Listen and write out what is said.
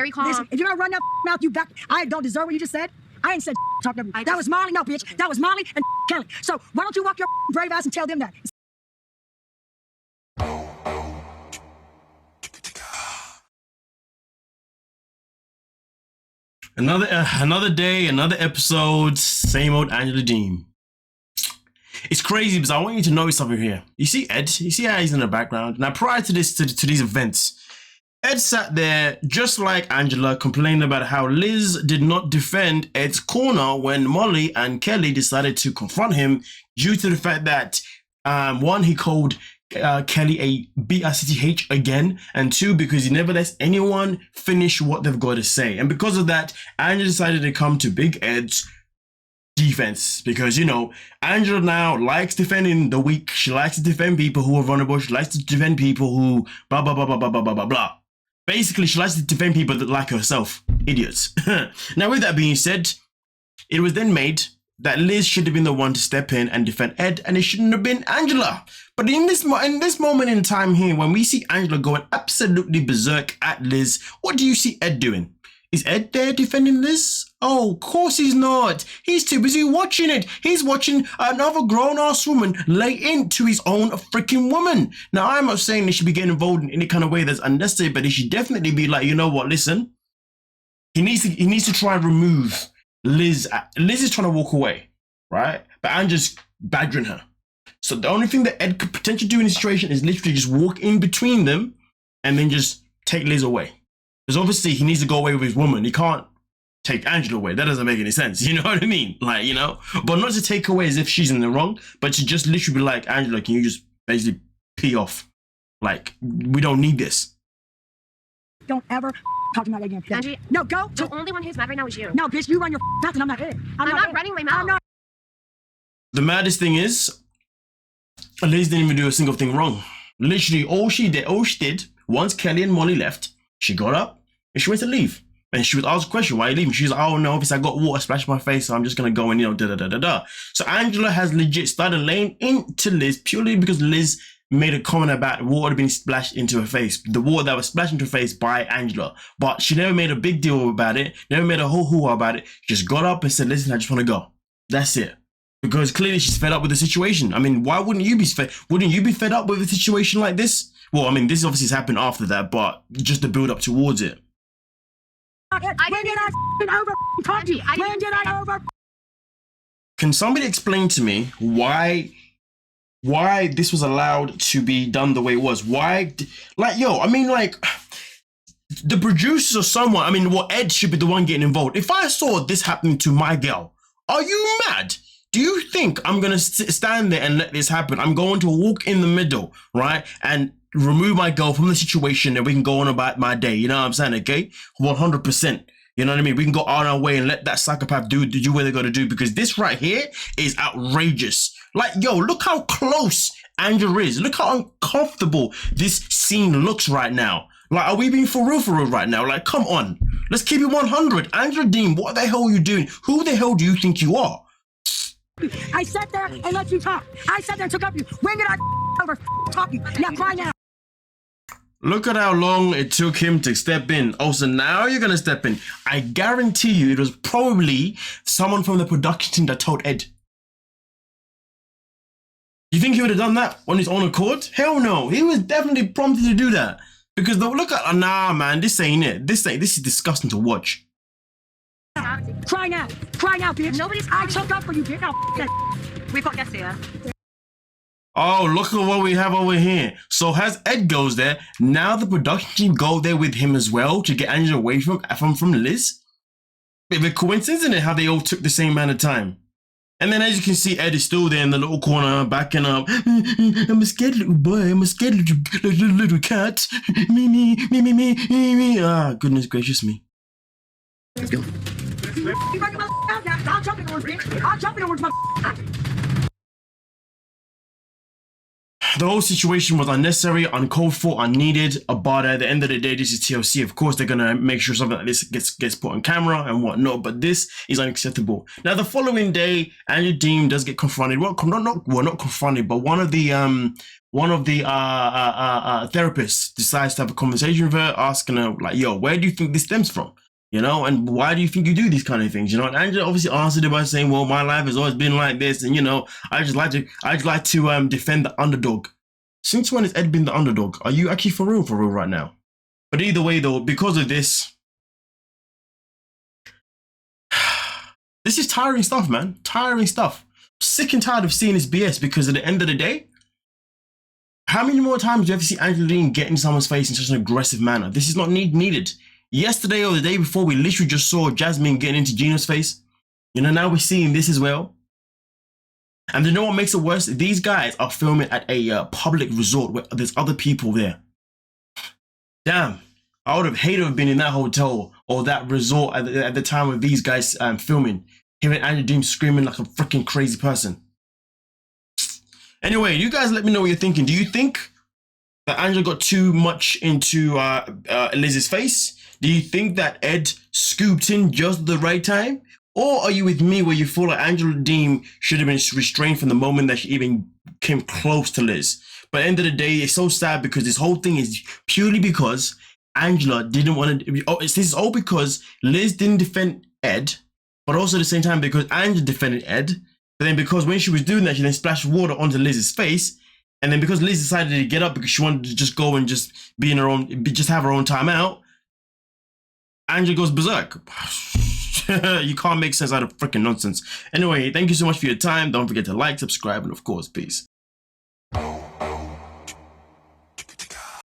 very calm. Listen, if you're gonna run that mouth, you back. I don't deserve what you just said. I ain't said talk to me. That was Molly. No, bitch. That was Molly and Kelly. So why don't you walk your brave ass and tell them that? Another day, another episode, same old Angela Dean. It's crazy because I want you to notice something here. You see Ed? You see how he's in the background? Now, prior to this, to these events, Ed sat there just like Angela, complaining about how Liz did not defend Ed's corner when Molly and Kelly decided to confront him due to the fact that, one, he called Kelly a B-I-C-T-H again, and two, because he never lets anyone finish what they've got to say. And because of that, Angela decided to come to Big Ed's defense, because, you know, Angela now likes defending the weak. She likes to defend people who are vulnerable. She likes to defend people who blah, blah, blah, blah, blah, blah, blah, blah, blah. Basically, she likes to defend people that like herself. Idiots. Now, with that being said, it was then made that Liz should have been the one to step in and defend Ed, and it shouldn't have been Angela. But in this moment in time here, when we see Angela going absolutely berserk at Liz, what do you see Ed doing? Is Ed there defending Liz? Oh, of course he's not. He's too busy watching it. He's watching another grown-ass woman lay into his own freaking woman. Now, I'm not saying they should be getting involved in any kind of way that's unnecessary, but he should definitely be like, you know what, listen. He needs to try and remove Liz. Liz is trying to walk away, right? But I'm just badgering her. So the only thing that Ed could potentially do in this situation is literally just walk in between them and then just take Liz away. Because obviously he needs to go away with his woman. He can't take Angela away. That doesn't make any sense. You know what I mean? Like, you know, but not to take away as if she's in the wrong, but to just literally be like, Angela, can you just basically pee off? Like, we don't need this. Don't ever talk to me again. Angie, no, go. The only one who's mad right now is you. No, bitch, you run your mouth and I'm not it. I'm not running my mouth. The maddest thing is, Liz didn't even do a single thing wrong. Literally, all she did, once Kelly and Molly left, she got up and she went to leave. And she was asked a question, why are you leaving? She was like, oh no, obviously I got water splashed my face, so I'm just gonna go and, you know, da-da-da-da-da. So Angela has legit started laying into Liz purely because Liz made a comment about water being splashed into her face. The water that was splashed into her face by Angela. But she never made a big deal about it, never made a whole hoo-ha about it. She just got up and said, listen, I just wanna go. That's it. Because clearly she's fed up with the situation. I mean, why wouldn't you be fed up with a situation like this? Well, I mean, this obviously has happened after that, but just the build up towards it. When did I over talk to you? When did I over? Can somebody explain to me why this was allowed to be done the way it was? Why, like, yo, I mean, like, the producers or someone, I mean, well, Ed should be the one getting involved. If I saw this happening to my girl, are you mad? Do you think I'm going to stand there and let this happen? I'm going to walk in the middle, right? And remove my girl from the situation and we can go on about my day. You know what I'm saying? Okay? 100%. You know what I mean? We can go on our way and let that psychopath do what they got to do, because this right here is outrageous. Like, yo, look how close Angela is. Look how uncomfortable this scene looks right now. Like, are we being for real right now? Like, come on. Let's keep it 100. Angela Dean, what the hell are you doing? Who the hell do you think you are? I sat there and let you talk. I sat there and took up you. When did I over talking? Now cry now. Look at how long it took him to step in. Oh, so now you're going to step in. I guarantee you it was probably someone from the production team that told Ed. You think he would have done that on his own accord? Hell no. He was definitely prompted to do that. Because look at, nah, man, this ain't it. This is disgusting to watch. Cry now, bitch. Nobody's I took up for you, bitch. Now, We've got guests here. Oh, look at what we have over here. So as Ed goes there, now the production team go there with him as well to get Angela away from Liz. Bit of a coincidence, isn't it, how they all took the same amount of time? And then as you can see, Ed is still there in the little corner, backing up. I'm a scared little boy. I'm a scared little cat. Me. Ah, goodness gracious me. I'll jump in the words, bitch. I'll jump in the words, the whole situation was unnecessary, uncalled for, unneeded. But at the end of the day, this is TLC. Of course, they're gonna make sure something like this gets put on camera and whatnot. But this is unacceptable. Now, the following day, Angela Deem does get confronted. Well, not confronted, but one of the therapists decides to have a conversation with her, asking her like, "Yo, where do you think this stems from? You know, and why do you think you do these kind of things?" You know, and Angela obviously answered it by saying, "Well, my life has always been like this, and you know, I just like to defend the underdog." Since when has Ed been the underdog? Are you actually for real right now? But either way, though, because of this, this is tiring stuff, man. Tiring stuff. Sick and tired of seeing this BS. Because at the end of the day, how many more times do you ever see Angela Deem get in someone's face in such an aggressive manner? This is not needed. Yesterday or the day before, we literally just saw Jasmine getting into Gina's face. You know, now we're seeing this as well. And you know what makes it worse? These guys are filming at a public resort where there's other people there. Damn, I would have hated to have been in that hotel or that resort at the time of these guys filming. Hearing Angela Deem screaming like a freaking crazy person. Anyway, you guys let me know what you're thinking. Do you think that Angela got too much into Liz's face? Do you think that Ed scooped in just at the right time? Or are you with me where you feel like Angela Deem should have been restrained from the moment that she even came close to Liz? But at the end of the day, it's so sad because this whole thing is purely because Angela didn't want to... this is all because Liz didn't defend Ed, but also at the same time because Angela defended Ed. But then because when she was doing that, she then splashed water onto Liz's face. And then because Liz decided to get up because she wanted to just go and just be in her own... just have her own time out, Angela goes berserk. You can't make sense out of freaking nonsense. Anyway, thank you so much for your time. Don't forget to like, subscribe, and of course, peace.